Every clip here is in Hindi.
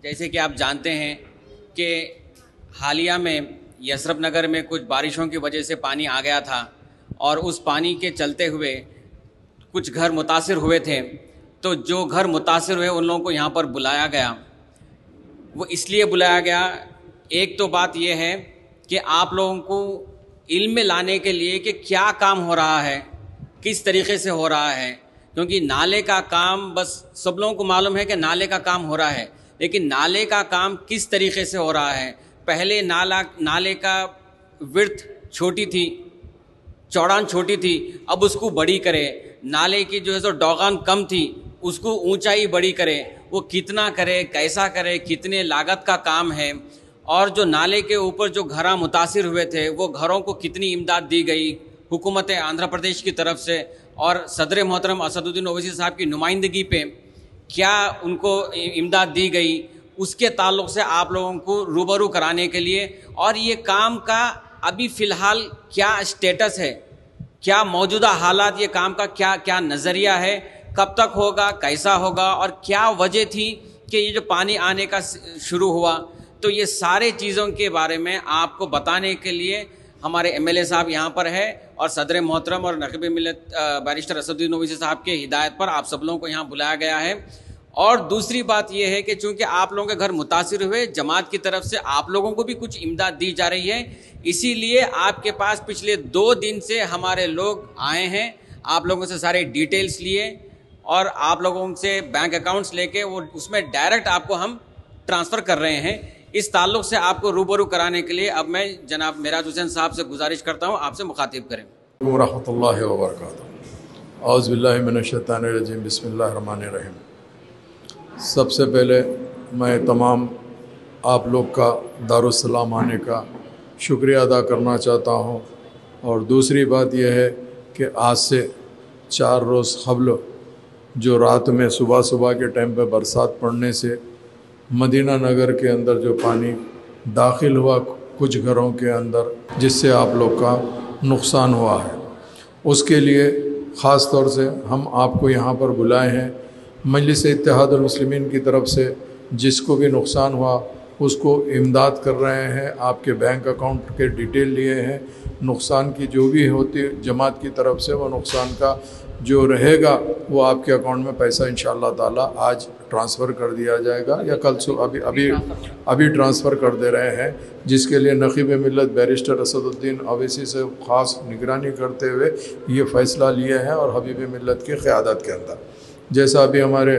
जैसे कि आप जानते हैं कि हालिया में यसरफ नगर में कुछ बारिशों की वजह से पानी आ गया था और उस पानी के चलते हुए कुछ घर मुतासिर हुए थे। तो जो घर मुतासिर हुए उन लोगों को यहाँ पर बुलाया गया। वो इसलिए बुलाया गया, एक तो बात यह है कि आप लोगों को इल्म में लाने के लिए कि क्या काम हो रहा है, किस तरीके से हो रहा है, क्योंकि नाले का काम बस सब लोगों को मालूम है कि नाले का काम हो रहा है, लेकिन नाले का काम किस तरीके से हो रहा है। पहले नाले का विड्थ छोटी थी, चौड़ान छोटी थी, अब उसको बड़ी करे। नाले की जो है सो डौगान कम थी, उसको ऊंचाई बड़ी करे। वो कितना करे, कैसा करे, कितने लागत का काम है। और जो नाले के ऊपर जो घरा मुतासिर हुए थे वो घरों को कितनी इमदाद दी गई हुकूमत आंध्र प्रदेश की तरफ से, और सदर मोहतरम असदुद्दीन ओवैसी साहब की नुमाइंदगी पे क्या उनको इमदाद दी गई, उसके ताल्लुक़ से आप लोगों को रूबरू कराने के लिए। और ये काम का अभी फ़िलहाल क्या स्टेटस है, क्या मौजूदा हालात, ये काम का क्या क्या नज़रिया है, कब तक होगा, कैसा होगा, और क्या वजह थी कि ये जो पानी आने का शुरू हुआ। तो ये सारे चीज़ों के बारे में आपको बताने के लिए हमारे एमएलए साहब यहाँ पर है और सदर मोहतरम और नक़ीब मिल्लत बैरिस्टर असदुद्दीन ओवैसी साहब के हिदायत पर आप सब लोगों को यहाँ बुलाया गया है। और दूसरी बात यह है कि चूँकि आप लोगों के घर मुतासिर हुए, जमात की तरफ से आप लोगों को भी कुछ इमदाद दी जा रही है, इसीलिए आपके पास पिछले 2 दिन से हमारे लोग आए हैं, आप लोगों से सारे डिटेल्स लिए और आप लोगों से बैंक अकाउंट्स लेके वो उसमें डायरेक्ट आपको हम ट्रांसफ़र कर रहे हैं। इस ताल्लुक़ से आपको रूबरू कराने के लिए अब मैं जनाब मेराज हुसैन साहब से गुजारिश करता हूँ, आपसे मुखातिब करें। रहमतुल्लाहि व बरकातुहू। औज़ु बिल्लाहि मिनश्शैतानिर रजीम, बिस्मिल्लाहिर रहमानिर रहीम। सबसे पहले मैं तमाम आप लोग का दारुस्सलाम आने का शुक्रिया अदा करना चाहता हूँ। और दूसरी बात यह है कि आज से 4 रोज़ क़ब्ल जो रात में सुबह सुबह के टाइम पे बरसात पड़ने से मदीना नगर के अंदर जो पानी दाखिल हुआ कुछ घरों के अंदर, जिससे आप लोग का नुकसान हुआ है, उसके लिए ख़ास तौर से हम आपको यहाँ पर बुलाए हैं। मजलिस इत्तेहादुल मुस्लिमीन की तरफ से जिसको भी नुकसान हुआ उसको इमदाद कर रहे हैं, आपके बैंक अकाउंट के डिटेल लिए हैं। नुकसान की जो भी होती जमात की तरफ से वो नुकसान का जो रहेगा वो आपके अकाउंट में पैसा इंशाअल्लाह ताला आज ट्रांसफ़र कर दिया जाएगा या कल सुबह अभी ट्रांसफ़र कर दे रहे हैं, जिसके लिए नक़ीब मिल्लत बैरिस्टर असदुद्दीन ओवैसी से ख़ास निगरानी करते हुए ये फ़ैसला लिए हैं। और हबीब मिल्लत की क़यादत के अंदर, जैसा अभी हमारे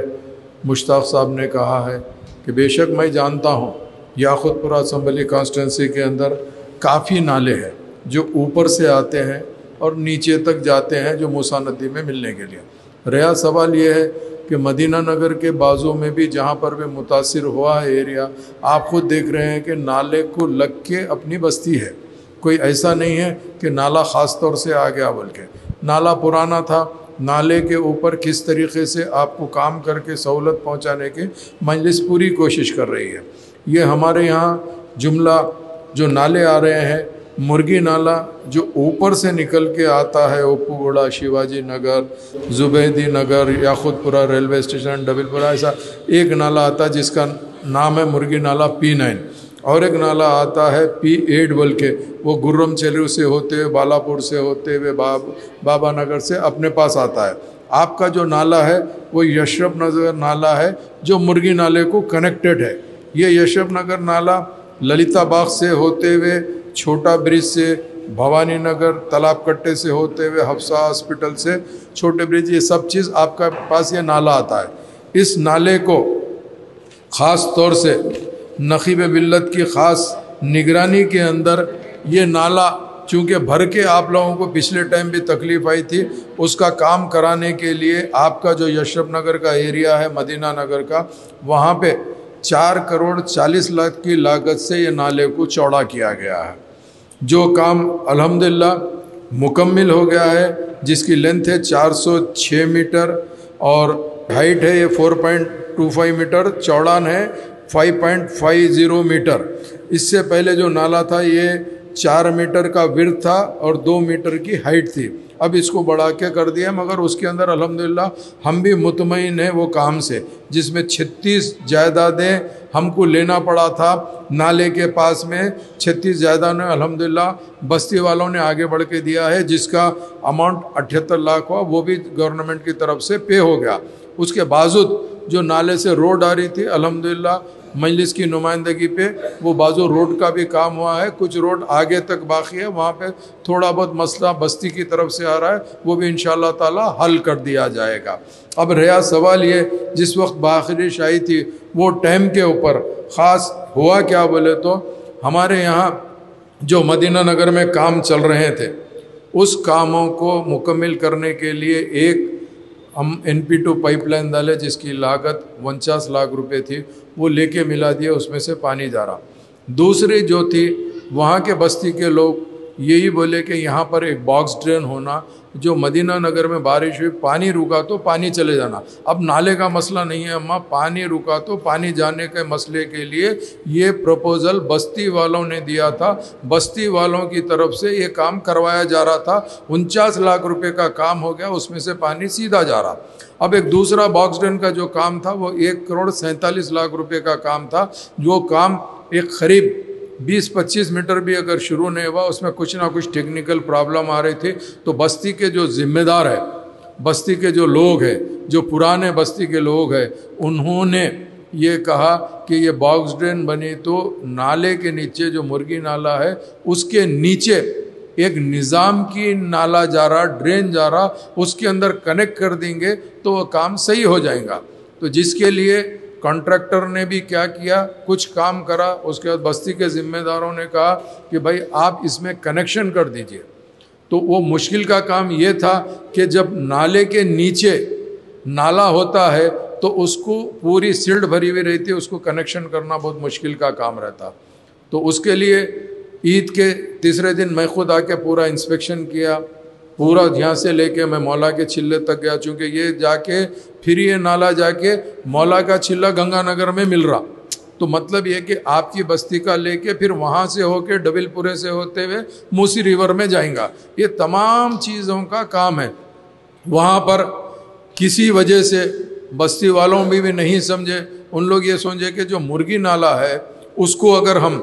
मुश्ताक़ साहब ने कहा है कि बेशक मैं जानता हूँ याक़ूतपुरा असम्बली कॉन्स्टिट्यूंसी के अंदर काफ़ी नाले हैं जो ऊपर से आते हैं और नीचे तक जाते हैं जो मूसा नदी में मिलने के लिए। रहा सवाल ये है कि मदीना नगर के बाजू में भी जहाँ पर भी मुतासिर हुआ है एरिया, आप ख़ुद देख रहे हैं कि नाले को लग के अपनी बस्ती है। कोई ऐसा नहीं है कि नाला ख़ास तौर से आ गया, बल्कि नाला पुराना था। नाले के ऊपर किस तरीके से आपको काम करके सहूलत पहुँचाने की मजलिस पूरी कोशिश कर रही है। ये हमारे यहाँ जुमला जो नाले आ रहे हैं, मुर्गी नाला जो ऊपर से निकल के आता है, ओपूगोड़ा, शिवाजी नगर, जुबैदी नगर, याक़ूतपुरा रेलवे स्टेशन, डबलपुरा, ऐसा एक नाला आता है जिसका नाम है मुर्गी नाला P9, और एक नाला आता है P8 बोल के, वो गुर्रम चेलू से होते हुए, बालापुर से होते हुए, बाबा नगर से अपने पास आता है। आपका जो नाला है वो यशरफ नगर नाला है जो मुर्गी नाले को कनेक्टेड है। ये यशरफ नगर नाला ललिता बाग से होते हुए, छोटा ब्रिज से, भवानी नगर तालाब कट्टे से होते हुए, हफ्सा हॉस्पिटल से छोटे ब्रिज, ये सब चीज़ आपका पास ये नाला आता है। इस नाले को ख़ास तौर से नक़ीब मिल्लत की ख़ास निगरानी के अंदर ये नाला चूँकि भर के आप लोगों को पिछले टाइम भी तकलीफ़ आई थी, उसका काम कराने के लिए आपका जो यशरफ नगर का एरिया है मदीना नगर का, वहाँ पे 4 करोड़ 40 लाख की लागत से ये नाले को चौड़ा किया गया है। जो काम अल्हम्दुलिल्लाह मुकम्मिल हो गया है, जिसकी लेंथ है 406 मीटर और हाइट है ये 4.25 मीटर, चौड़ान है 5.50 मीटर। इससे पहले जो नाला था ये 4 मीटर का विड्थ था और 2 मीटर की हाइट थी। अब इसको बढ़ा के कर दिया, मगर उसके अंदर अल्हम्दुलिल्लाह हम भी मुतमईन हैं वो काम से, जिसमें 36 जायदादें हमको लेना पड़ा था नाले के पास में। 36 जायदादें अल्हम्दुलिल्लाह बस्ती वालों ने आगे बढ़ के दिया है, जिसका अमाउंट 78 लाख हुआ, वो भी गवर्नमेंट की तरफ से पे हो गया। उसके बावजूद जो नाले से रोड आ रही थी अल्हम्दुलिल्लाह मजलिस की नुमाइंदगी पे वो बाजू रोड का भी काम हुआ है, कुछ रोड आगे तक बाकी है, वहाँ पे थोड़ा बहुत मसला बस्ती की तरफ से आ रहा है, वो भी इंशाअल्लाह ताला हल कर दिया जाएगा। अब रहा सवाल ये, जिस वक्त बारिश आई थी वो टाइम के ऊपर ख़ास हुआ क्या बोले तो, हमारे यहाँ जो मदीना नगर में काम चल रहे थे उस कामों को मुकम्मल करने के लिए एक हम NP2 पाइपलाइन डाले जिसकी लागत 49 लाख रुपए थी, वो लेके मिला दिया, उसमें से पानी जा रहा। दूसरी जो थी वहाँ के बस्ती के लोग यही बोले कि यहाँ पर एक बॉक्स ड्रेन होना, जो मदीना नगर में बारिश हुई पानी रुका तो पानी चले जाना। अब नाले का मसला नहीं है अम्मा, पानी रुका तो पानी जाने के मसले के लिए ये प्रपोज़ल बस्ती वालों ने दिया था, बस्ती वालों की तरफ से ये काम करवाया जा रहा था। 49 लाख रुपए का काम हो गया, उसमें से पानी सीधा जा रहा। अब एक दूसरा बॉक्स ड्रेन का जो काम था वो 1 करोड़ 47 लाख रुपए का काम था, जो काम एक करीब 20-25 मीटर भी अगर शुरू नहीं हुआ, उसमें कुछ ना कुछ टेक्निकल प्रॉब्लम आ रही थी। तो बस्ती के जो जिम्मेदार है, बस्ती के जो लोग हैं, जो पुराने बस्ती के लोग हैं, उन्होंने ये कहा कि ये बॉक्स ड्रेन बनी तो नाले के नीचे जो मुर्गी नाला है उसके नीचे एक निज़ाम की नाला जा रहा, ड्रेन जा रहा, उसके अंदर कनेक्ट कर देंगे तो वो काम सही हो जाएगा। तो जिसके लिए कॉन्ट्रैक्टर ने भी क्या किया, कुछ काम करा, उसके बाद बस्ती के ज़िम्मेदारों ने कहा कि भाई आप इसमें कनेक्शन कर दीजिए। तो वो मुश्किल का काम ये था कि जब नाले के नीचे नाला होता है तो उसको पूरी सिल्ट भरी हुई रहती है, उसको कनेक्शन करना बहुत मुश्किल का काम रहता। तो उसके लिए ईद के तीसरे दिन मैं खुद आके पूरा इंस्पेक्शन किया, पूरा यहाँ से लेके मैं मौला के चिल्ले तक गया, चूँकि ये जाके फिर ये नाला जाके मौला का चिल्ला गंगानगर में मिल रहा। तो मतलब ये कि आपकी बस्ती का लेके फिर वहाँ से होके डबिलपुरे से होते हुए मूसी रिवर में जाएगा। ये तमाम चीज़ों का काम है। वहाँ पर किसी वजह से बस्ती वालों भी नहीं समझे, उन लोग ये समझे कि जो मुर्गी नाला है उसको अगर हम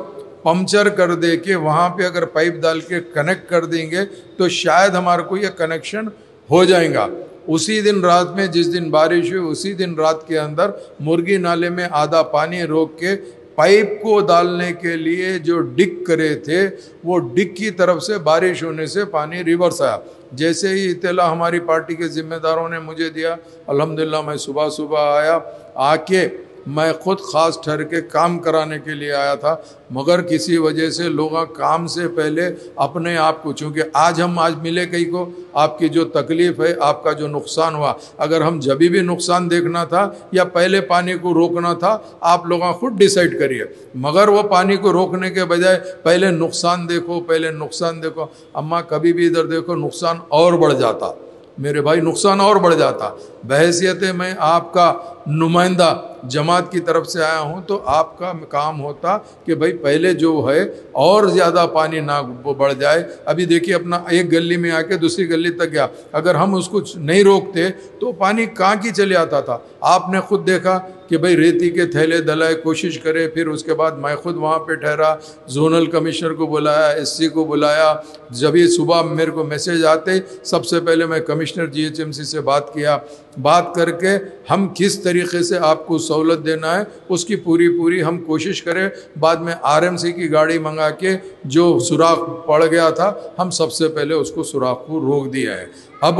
पंक्चर कर दे के वहाँ पे अगर पाइप डाल के कनेक्ट कर देंगे तो शायद हमारे को ये कनेक्शन हो जाएगा। उसी दिन रात में जिस दिन बारिश हुई उसी दिन रात के अंदर मुर्गी नाले में आधा पानी रोक के पाइप को डालने के लिए जो डिग करे थे वो डिग की तरफ से बारिश होने से पानी रिवर्स आया। जैसे ही इत्तला हमारी पार्टी के ज़िम्मेदारों ने मुझे दिया, अल्हम्दुलिल्लाह मैं सुबह सुबह आया, आके मैं खुद ख़ास ठहर के काम कराने के लिए आया था। मगर किसी वजह से लोग काम से पहले अपने आप को, चूँकि आज मिले कहीं को, आपकी जो तकलीफ़ है, आपका जो नुकसान हुआ, अगर हम जब भी नुकसान देखना था या पहले पानी को रोकना था, आप लोग खुद डिसाइड करिए। मगर वो पानी को रोकने के बजाय पहले नुकसान देखो, पहले नुकसान देखो। अम्मा कभी भी इधर देखो नुकसान और बढ़ जाता, मेरे भाई नुकसान और बढ़ जाता। बहैसियत मैं आपका नुमाइंदा जमात की तरफ से आया हूँ, तो आपका काम होता कि भाई पहले जो है और ज़्यादा पानी ना बढ़ जाए। अभी देखिए अपना एक गली में आके दूसरी गली तक गया, अगर हम उसको नहीं रोकते तो पानी कहाँ की चले आता था। आपने खुद देखा कि भाई रेती के थैले दलाए, कोशिश करे। फिर उसके बाद मैं खुद वहाँ पे ठहरा, जोनल कमिश्नर को बुलाया, SC को बुलाया। जब ये सुबह मेरे को मैसेज आते सबसे पहले मैं कमिश्नर GHMC से बात किया, बात करके हम किस तरीके से आपको सहूलत देना है उसकी पूरी हम कोशिश करें। बाद में RMC की गाड़ी मंगा के जो सुराख पड़ गया था हम सबसे पहले उसको सुराख को रोक दिया है। अब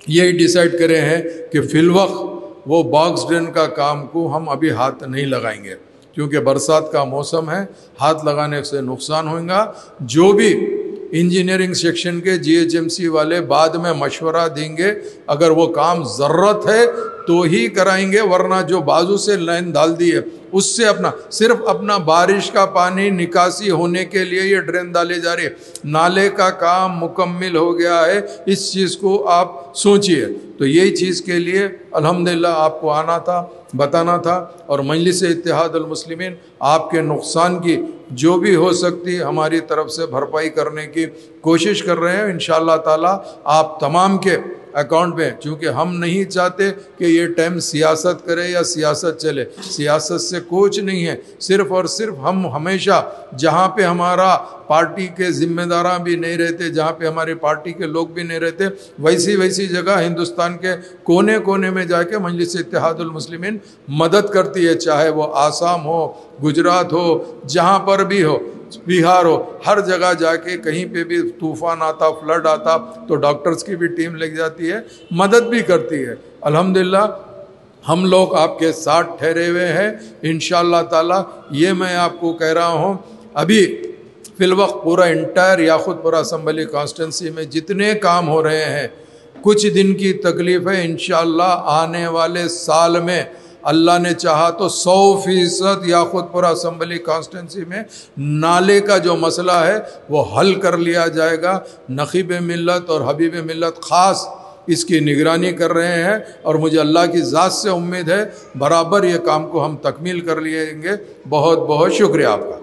यही डिसाइड करे हैं कि फिलवक्त वो बॉक्स ड्रेन का काम को हम अभी हाथ नहीं लगाएंगे, क्योंकि बरसात का मौसम है, हाथ लगाने से नुकसान होगा। जो भी इंजीनियरिंग सेक्शन के GHMC वाले बाद में मशवरा देंगे, अगर वो काम ज़रूरत है तो ही कराएंगे, वरना जो बाजू से लाइन डाल दी है उससे अपना सिर्फ अपना बारिश का पानी निकासी होने के लिए ये ड्रेन डाले जा रही है। नाले का काम मुकम्मिल हो गया है, इस चीज़ को आप सोचिए। तो यही चीज़ के लिए अल्हम्दुलिल्लाह आपको आना था, बताना था। और मजलिस इत्तेहाद अल मुस्लिमीन आपके नुकसान की जो भी हो सकती हमारी तरफ से भरपाई करने की कोशिश कर रहे हैं। इंशाअल्लाह ताला आप तमाम के अकाउंट में, क्योंकि हम नहीं चाहते कि ये टाइम सियासत करे या सियासत चले, सियासत से कुछ नहीं है। सिर्फ़ और सिर्फ हम हमेशा जहाँ पे हमारा पार्टी के ज़िम्मेदार भी नहीं रहते, जहाँ पे हमारे पार्टी के लोग भी नहीं रहते, वैसी वैसी जगह हिंदुस्तान के कोने कोने में जाके मजलिस इत्तेहादुल मुस्लिमीन मदद करती है, चाहे वो आसाम हो, गुजरात हो, जहाँ पर भी हो, बिहार हो, हर जगह जाके कहीं पे भी तूफ़ान आता, फ्लड आता, तो डॉक्टर्स की भी टीम लग जाती है, मदद भी करती है। अल्हम्दुलिल्लाह हम लोग आपके साथ ठहरे हुए हैं इंशाअल्लाह ताला। ये मैं आपको कह रहा हूँ, अभी फिलवक्त पूरा इंटायर याखुतपुरा असम्बली कॉन्स्टिट्यूंसी में जितने काम हो रहे हैं, कुछ दिन की तकलीफ़ है, इंशाअल्लाह आने वाले साल में अल्लाह ने चाहा तो 100% याखुतपुरा असम्बली कॉन्स्टिट्यूंसी में नाले का जो मसला है वो हल कर लिया जाएगा। नखीब मिल्लत और हबीब मिल्लत ख़ास इसकी निगरानी कर रहे हैं, और मुझे अल्लाह की ज़ात से उम्मीद है बराबर ये काम को हम तकमील कर लेंगे। बहुत बहुत शुक्रिया आपका।